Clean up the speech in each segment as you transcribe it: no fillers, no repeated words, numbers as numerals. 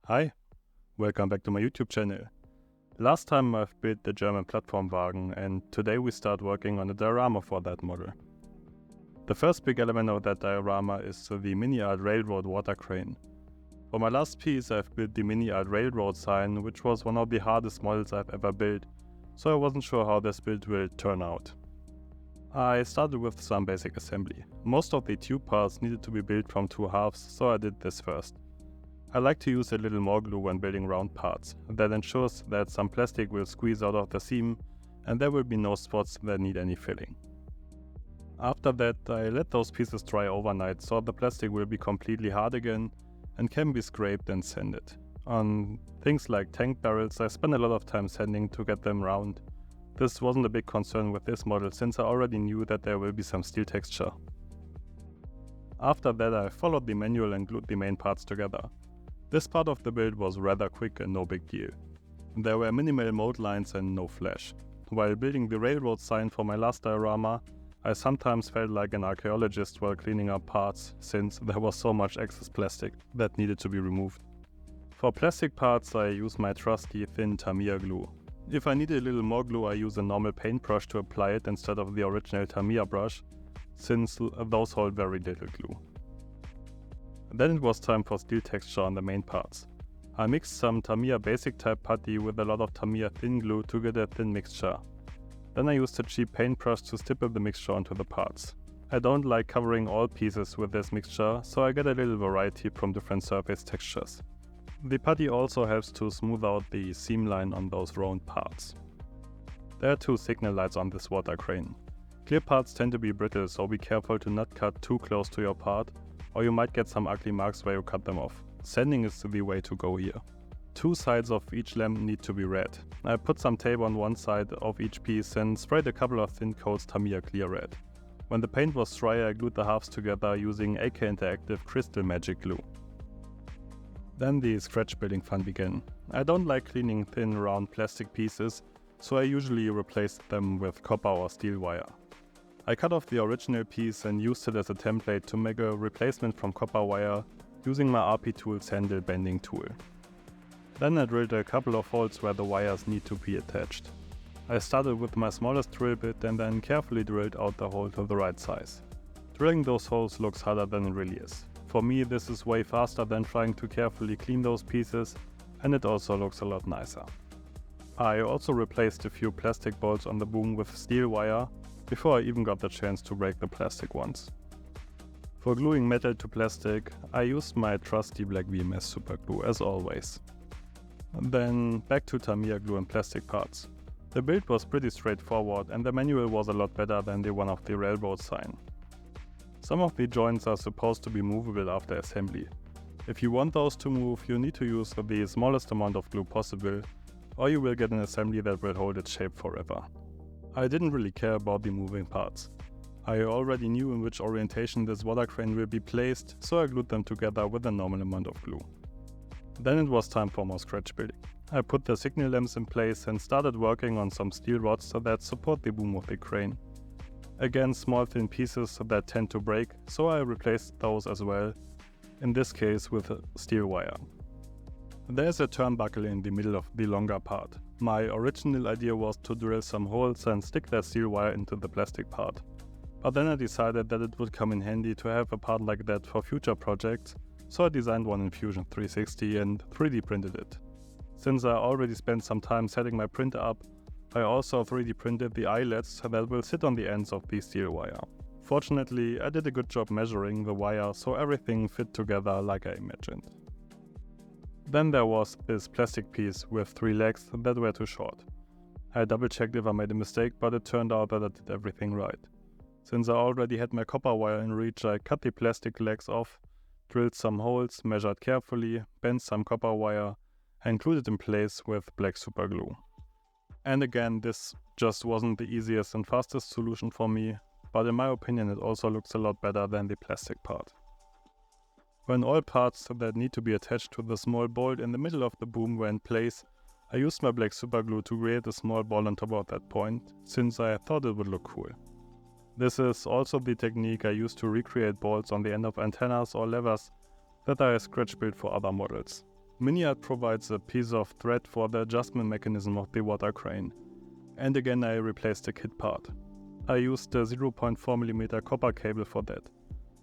Hi, welcome back to my YouTube channel. Last time I've built the German Plattformwagen, and today we start working on a diorama for that model. The first big element of that diorama is the MiniArt Railroad Water Crane. For my last piece I've built the MiniArt Railroad sign, which was one of the hardest models I've ever built, so I wasn't sure how this build will turn out. I started with some basic assembly. Most of the tube parts needed to be built from two halves, so I did this first. I like to use a little more glue when building round parts. That ensures that some plastic will squeeze out of the seam and there will be no spots that need any filling. After that, I let those pieces dry overnight so the plastic will be completely hard again and can be scraped and sanded. On things like tank barrels, I spent a lot of time sanding to get them round. This wasn't a big concern with this model since I already knew that there will be some steel texture. After that, I followed the manual and glued the main parts together. This part of the build was rather quick and no big deal. There were minimal mold lines and no flash. While building the railroad sign for my last diorama, I sometimes felt like an archaeologist while cleaning up parts, since there was so much excess plastic that needed to be removed. For plastic parts I use my trusty thin Tamiya glue. If I need a little more glue I use a normal paintbrush to apply it instead of the original Tamiya brush, since those hold very little glue. Then it was time for steel texture on the main parts. I mixed some Tamiya basic type putty with a lot of Tamiya thin glue to get a thin mixture. Then I used a cheap paintbrush to stipple the mixture onto the parts. I don't like covering all pieces with this mixture, so I get a little variety from different surface textures. The putty also helps to smooth out the seam line on those round parts. There are two signal lights on this water crane. Clear parts tend to be brittle, so be careful to not cut too close to your part, or you might get some ugly marks where you cut them off. Sanding is the way to go here. Two sides of each lamp need to be red. I put some tape on one side of each piece and sprayed a couple of thin coats Tamiya clear red. When the paint was dry I glued the halves together using AK Interactive Crystal Magic Glue. Then the scratch building fun began. I don't like cleaning thin round plastic pieces, so I usually replace them with copper or steel wire. I cut off the original piece and used it as a template to make a replacement from copper wire using my RP Tools handle bending tool. Then I drilled a couple of holes where the wires need to be attached. I started with my smallest drill bit and then carefully drilled out the hole to the right size. Drilling those holes looks harder than it really is. For me this is way faster than trying to carefully clean those pieces, and it also looks a lot nicer. I also replaced a few plastic bolts on the boom with steel wire before I even got the chance to break the plastic ones. For gluing metal to plastic, I used my trusty black VMS super glue as always. Then back to Tamiya glue and plastic parts. The build was pretty straightforward and the manual was a lot better than the one of the railroad sign. Some of the joints are supposed to be movable after assembly. If you want those to move, you need to use the smallest amount of glue possible, or you will get an assembly that will hold its shape forever. I didn't really care about the moving parts. I already knew in which orientation this water crane will be placed, so I glued them together with a normal amount of glue. Then it was time for more scratch building. I put the signal lamps in place and started working on some steel rods that support the boom of the crane. Again, small thin pieces that tend to break, so I replaced those as well, in this case with steel wire. There's a turnbuckle in the middle of the longer part. My original idea was to drill some holes and stick that steel wire into the plastic part. But then I decided that it would come in handy to have a part like that for future projects, so I designed one in Fusion 360 and 3D printed it. Since I already spent some time setting my printer up, I also 3D printed the eyelets that will sit on the ends of the steel wire. Fortunately, I did a good job measuring the wire so everything fit together like I imagined. Then there was this plastic piece with 3 legs that were too short. I double checked if I made a mistake, but it turned out that I did everything right. Since I already had my copper wire in reach, I cut the plastic legs off, drilled some holes, measured carefully, bent some copper wire, and glued it in place with black super glue. And again, this just wasn't the easiest and fastest solution for me, but in my opinion it also looks a lot better than the plastic part. When all parts that need to be attached to the small bolt in the middle of the boom were in place, I used my black super glue to create a small ball on top of that point, since I thought it would look cool. This is also the technique I use to recreate bolts on the end of antennas or levers that I scratch built for other models. MiniArt provides a piece of thread for the adjustment mechanism of the water crane. And again I replaced the kit part. I used a 0.4mm copper cable for that.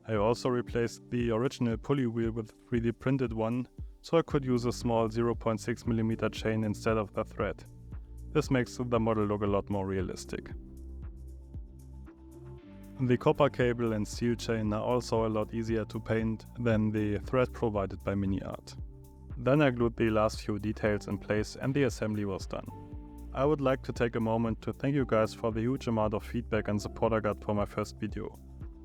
I also replaced the original pulley wheel with a 3D printed one, so I could use a small 0.6mm chain instead of the thread. This makes the model look a lot more realistic. The copper cable and steel chain are also a lot easier to paint than the thread provided by MiniArt. Then I glued the last few details in place and the assembly was done. I would like to take a moment to thank you guys for the huge amount of feedback and support I got for my first video.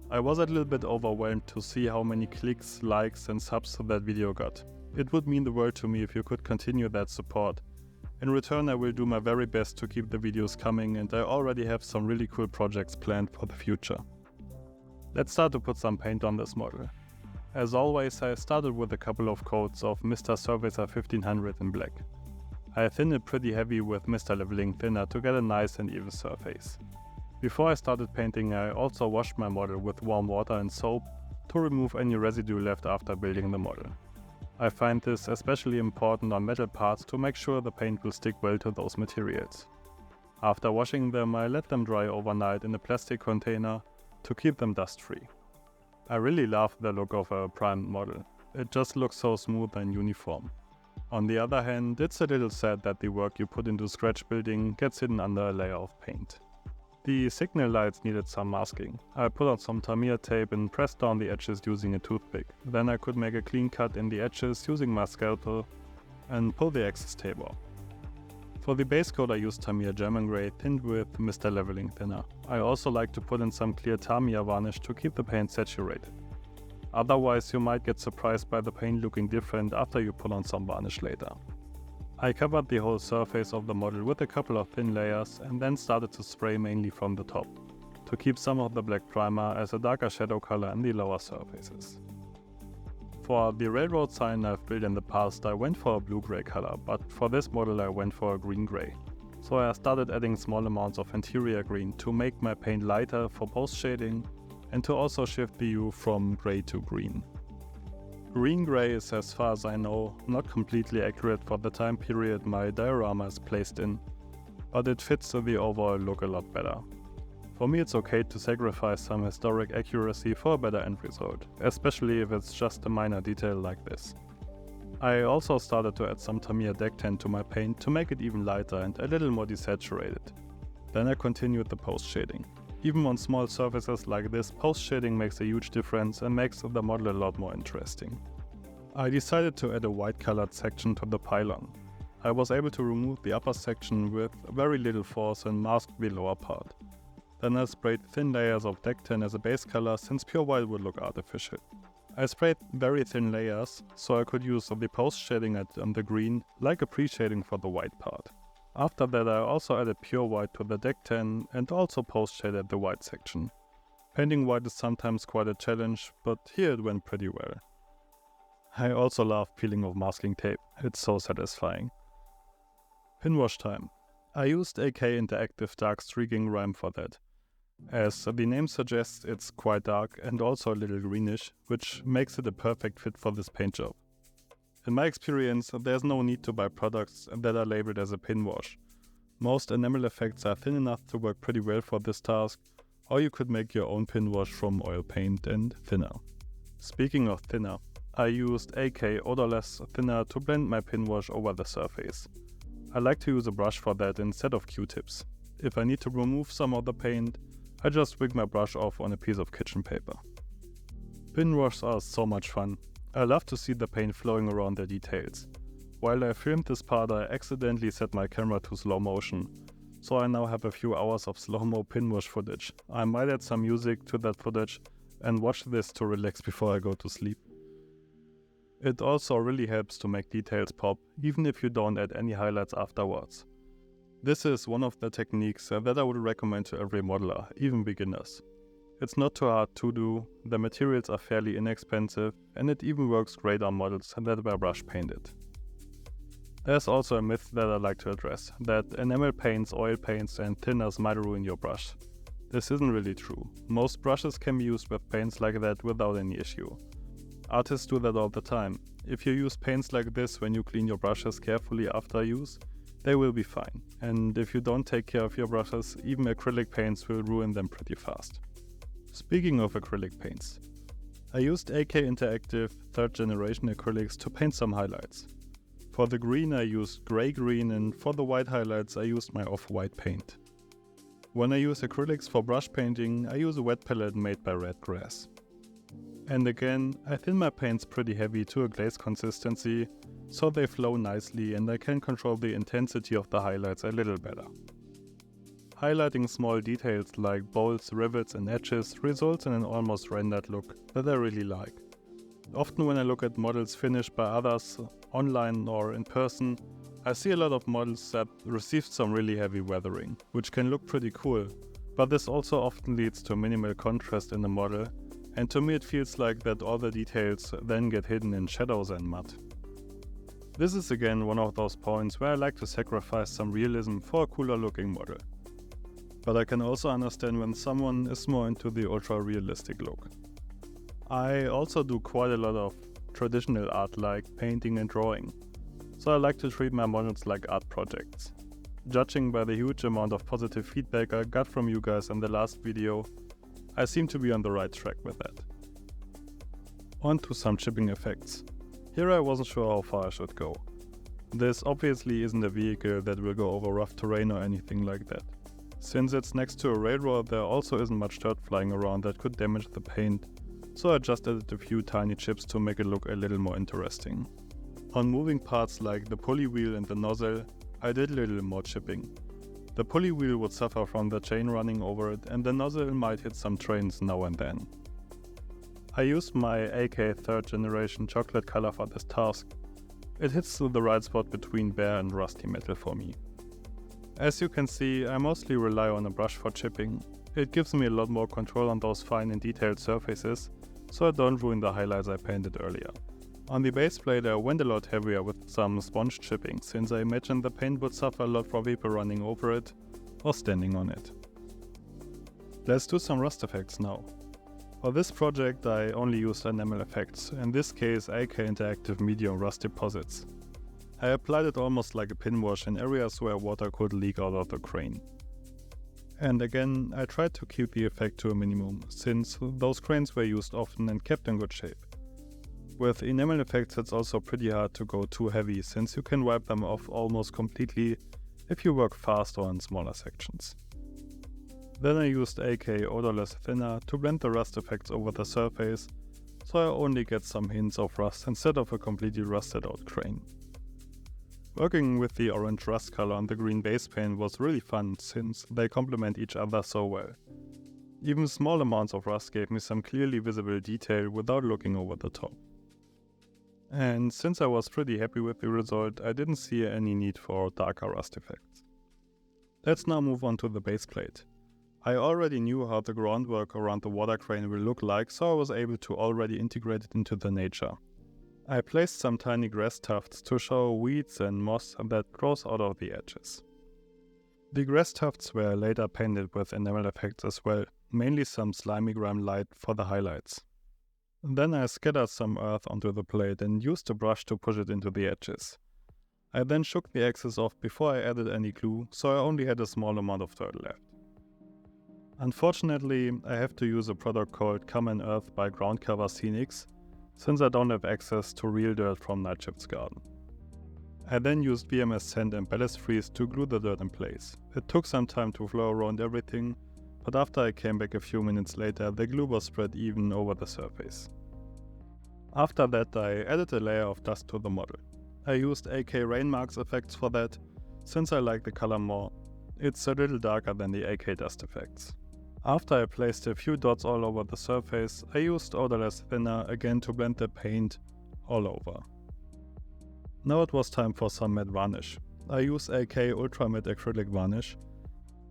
I was a little bit overwhelmed to see how many clicks, likes and subs that video got. It would mean the world to me if you could continue that support. In return, I will do my very best to keep the videos coming, and I already have some really cool projects planned for the future. Let's start to put some paint on this model. As always, I started with a couple of coats of Mr. Surfacer 1500 in black. I thinned it pretty heavy with Mr. Leveling Thinner to get a nice and even surface. Before I started painting, I also washed my model with warm water and soap to remove any residue left after building the model. I find this especially important on metal parts to make sure the paint will stick well to those materials. After washing them, I let them dry overnight in a plastic container to keep them dust-free. I really love the look of a primed model. It just looks so smooth and uniform. On the other hand, it's a little sad that the work you put into scratch building gets hidden under a layer of paint. The signal lights needed some masking. I put on some Tamiya tape and pressed down the edges using a toothpick. Then I could make a clean cut in the edges using my scalpel and pull the excess tape off. For the base coat I used Tamiya German Grey thinned with Mr. Leveling Thinner. I also like to put in some clear Tamiya varnish to keep the paint saturated. Otherwise you might get surprised by the paint looking different after you put on some varnish later. I covered the whole surface of the model with a couple of thin layers and then started to spray mainly from the top, to keep some of the black primer as a darker shadow color in the lower surfaces. For the railroad sign I've built in the past I went for a blue-grey color, but for this model I went for a green-grey. So I started adding small amounts of interior green to make my paint lighter for post-shading and to also shift the hue from grey to green. Green-grey is, as far as I know, not completely accurate for the time period my diorama is placed in, but it fits the overall look a lot better. For me it's okay to sacrifice some historic accuracy for a better end result, especially if it's just a minor detail like this. I also started to add some Tamiya deck tint to my paint to make it even lighter and a little more desaturated. Then I continued the post-shading. Even on small surfaces like this, post-shading makes a huge difference and makes the model a lot more interesting. I decided to add a white colored section to the pylon. I was able to remove the upper section with very little force and mask the lower part. Then I sprayed thin layers of deck tint as a base color since pure white would look artificial. I sprayed very thin layers so I could use the post-shading on the green like a pre-shading for the white part. After that I also added pure white to the deck tint and also post-shaded the white section. Painting white is sometimes quite a challenge, but here it went pretty well. I also love peeling off masking tape, it's so satisfying. Pinwash time. I used AK Interactive Dark Streaking Rime for that. As the name suggests, it's quite dark and also a little greenish, which makes it a perfect fit for this paint job. In my experience, there's no need to buy products that are labeled as a pinwash. Most enamel effects are thin enough to work pretty well for this task, or you could make your own pinwash from oil paint and thinner. Speaking of thinner, I used AK Odorless Thinner to blend my pinwash over the surface. I like to use a brush for that instead of Q-tips. If I need to remove some of the paint, I just wick my brush off on a piece of kitchen paper. Pinwashes are so much fun. I love to see the paint flowing around the details. While I filmed this part I accidentally set my camera to slow motion, so I now have a few hours of slow-mo pinwash footage. I might add some music to that footage and watch this to relax before I go to sleep. It also really helps to make details pop, even if you don't add any highlights afterwards. This is one of the techniques that I would recommend to every modeler, even beginners. It's not too hard to do, the materials are fairly inexpensive, and it even works great on models that were brush painted. There's also a myth that I like to address, that enamel paints, oil paints and thinners might ruin your brush. This isn't really true. Most brushes can be used with paints like that without any issue. Artists do that all the time. if you use paints like this when you clean your brushes carefully after use, they will be fine. And if you don't take care of your brushes, even acrylic paints will ruin them pretty fast. Speaking of acrylic paints, I used AK Interactive 3rd generation acrylics to paint some highlights. For the green I used grey-green, and for the white highlights I used my off-white paint. When I use acrylics for brush painting, I use a wet palette made by Red Grass. And again, I thin my paints pretty heavy to a glaze consistency, so they flow nicely and I can control the intensity of the highlights a little better. Highlighting small details like bolts, rivets and edges results in an almost rendered look that I really like. Often when I look at models finished by others, online or in person, I see a lot of models that received some really heavy weathering, which can look pretty cool, but this also often leads to minimal contrast in the model, and to me it feels like that all the details then get hidden in shadows and mud. This is again one of those points where I like to sacrifice some realism for a cooler looking model. But I can also understand when someone is more into the ultra realistic look. I also do quite a lot of traditional art like painting and drawing, so I like to treat my models like art projects. Judging by the huge amount of positive feedback I got from you guys in the last video, I seem to be on the right track with that. On to some chipping effects. Here I wasn't sure how far I should go. This obviously isn't a vehicle that will go over rough terrain or anything like that. Since it's next to a railroad, there also isn't much dirt flying around that could damage the paint, so I just added a few tiny chips to make it look a little more interesting. On moving parts like the pulley wheel and the nozzle, I did a little more chipping. The pulley wheel would suffer from the chain running over it, and the nozzle might hit some trains now and then. I used my AK 3rd generation chocolate color for this task. It hits the right spot between bare and rusty metal for me. As you can see, I mostly rely on a brush for chipping. It gives me a lot more control on those fine and detailed surfaces, so I don't ruin the highlights I painted earlier. On the base plate I went a lot heavier with some sponge chipping, since I imagined the paint would suffer a lot from people running over it or standing on it. Let's do some Rusteffects now. For this project I only used enamel effects, in this case AK Interactive Medium Rust Deposits. I applied it almost like a pinwash in areas where water could leak out of the crane. And again, I tried to keep the effect to a minimum, since those cranes were used often and kept in good shape. With enamel effects it's also pretty hard to go too heavy, since you can wipe them off almost completely if you work fast or in smaller sections. Then I used AK Odorless Thinner to blend the rust effects over the surface, so I only get some hints of rust instead of a completely rusted out crane. Working with the orange rust color on the green base paint was really fun, since they complement each other so well. Even small amounts of rust gave me some clearly visible detail without looking over the top. And since I was pretty happy with the result, I didn't see any need for darker rust effects. Let's now move on to the base plate. I already knew how the groundwork around the water crane will look like, so I was able to already integrate it into the nature. I placed some tiny grass tufts to show weeds and moss that grows out of the edges. The grass tufts were later painted with enamel effects as well, mainly some slimy grime light for the highlights. Then I scattered some earth onto the plate and used a brush to push it into the edges. I then shook the excess off before I added any glue, so I only had a small amount of dirt left. Unfortunately, I have to use a product called Common Earth by Groundcover Scenics, since I don't have access to real dirt from Nightshift's garden. I then used VMS Sand and Ballast Freeze to glue the dirt in place. It took some time to flow around everything, but after I came back a few minutes later, the glue was spread even over the surface. After that, I added a layer of dust to the model. I used AK Rain Marks effects for that, since I like the color more. It's a little darker than the AK Dusteffects. After I placed a few dots all over the surface, I used Odorless Thinner again to blend the paint all over. Now it was time for some matte varnish. I use AK Ultra Matte Acrylic Varnish.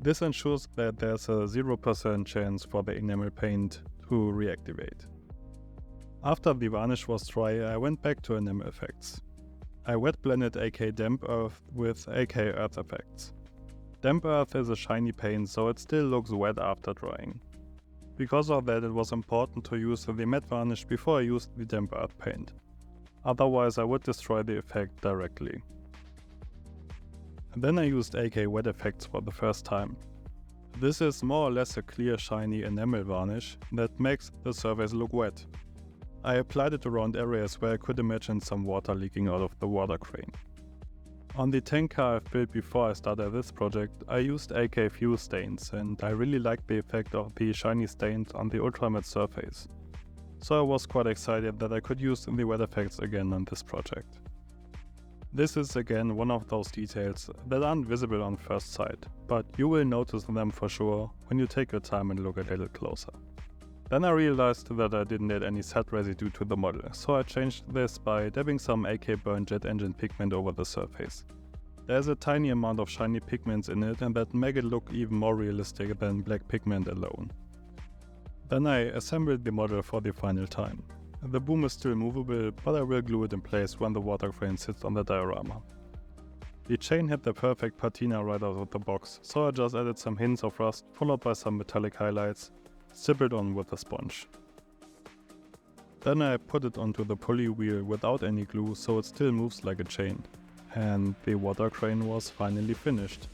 This ensures that there's a 0% chance for the enamel paint to reactivate. After the varnish was dry, I went back to enamel effects. I wet blended AK Damp Earth with AK Eartheffects. Damp Earth is a shiny paint, so it still looks wet after drying. Because of that, it was important to use the matte varnish before I used the Damp Earth paint. otherwise I would destroy the effect directly. And then I used AK Weteffects for the first time. This is more or less a clear shiny enamel varnish that makes the surface look wet. I applied it around areas where I could imagine some water leaking out of the water crane. On the tank car I've built before I started this project, I used AK Fuel stains, and I really liked the effect of the shiny stains on the ultramatte surface. So I was quite excited that I could use the Weteffects again on this project. This is again one of those details that aren't visible on first sight, but you will notice them for sure when you take your time and look a little closer. Then I realized that I didn't add any set residue to the model, so I changed this by dabbing some AK burnt jet engine pigment over the surface. There's a tiny amount of shiny pigments in it and that make it look even more realistic than black pigment alone. Then I assembled the model for the final time. The boom is still movable, but I will glue it in place when the water crane sits on the diorama. The chain had the perfect patina right out of the box, so I just added some hints of rust followed by some metallic highlights, stippled on with a sponge. Then I put it onto the pulley wheel without any glue so it still moves like a chain, and the water crane was finally finished.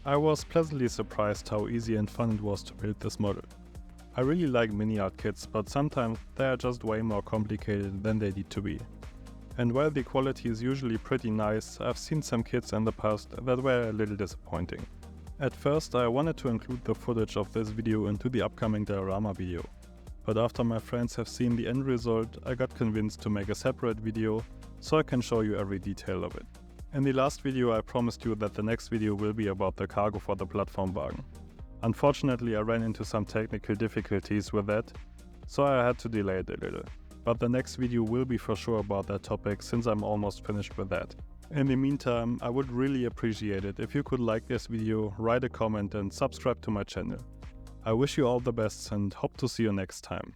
I was pleasantly surprised how easy and fun it was to build this model. I really like MiniArt kits, but sometimes they are just way more complicated than they need to be. And while the quality is usually pretty nice, I've seen some kits in the past that were a little disappointing. At first I wanted to include the footage of this video into the upcoming diorama video, but after my friends have seen the end result, I got convinced to make a separate video so I can show you every detail of it. In the last video I promised you that the next video will be about the cargo for the Plattformwagen. Unfortunately I ran into some technical difficulties with that, so I had to delay it a little. But the next video will be for sure about that topic since I'm almost finished with that. In the meantime, I would really appreciate it if you could like this video, write a comment and subscribe to my channel. I wish you all the best and hope to see you next time.